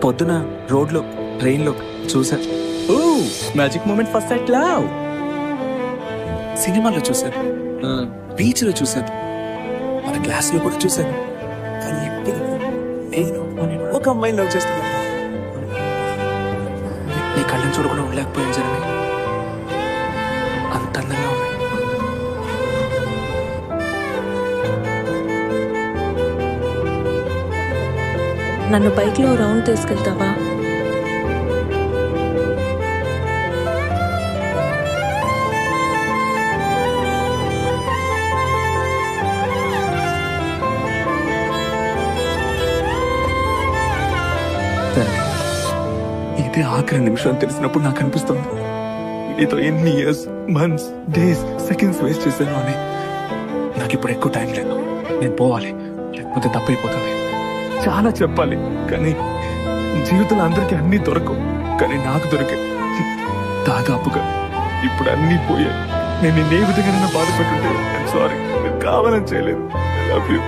పొద్దున రోడ్లో ట్రైన్లో చూసా. ఓ magic moment first sight love. సినిమాలో చూశాను, బీచ్లో చూశాను, మన క్లాస్లో కూడా చూశాను. కానీ ఇప్పుడు నేను ఒక అమ్మాయిని లవ్ చేస్తున్నాను. నీ కళ్ళని చూడకుండా ఉండలేకపోయాను జనమే. అంత అందంగా ఉన్నాయి. నన్ను బైక్లో రౌండ్ తీసుకెళ్తావా? ఇదే ఆఖరి నిమిషం తెలిసినప్పుడు నాకు అనిపిస్తుంది నీతో ఎన్ని years, months, days, seconds waste చేశాను అని. నాకు ఇప్పుడు ఎక్కువ టైం లేదు, నేను పోవాలి, లేకపోతే తప్పైపోతుంది. చాలా చెప్పాలి, కానీ జీవితంలో అందరికీ అన్నీ దొరకవు, కానీ నాకు దొరికాయి దాదాపుగా. ఇప్పుడు అన్నీ పోయాయి. నేను నిన్నే విధంగా బాధ పెట్టుంటే సారీ, నేను కావాలని చేయలేదు. I love you.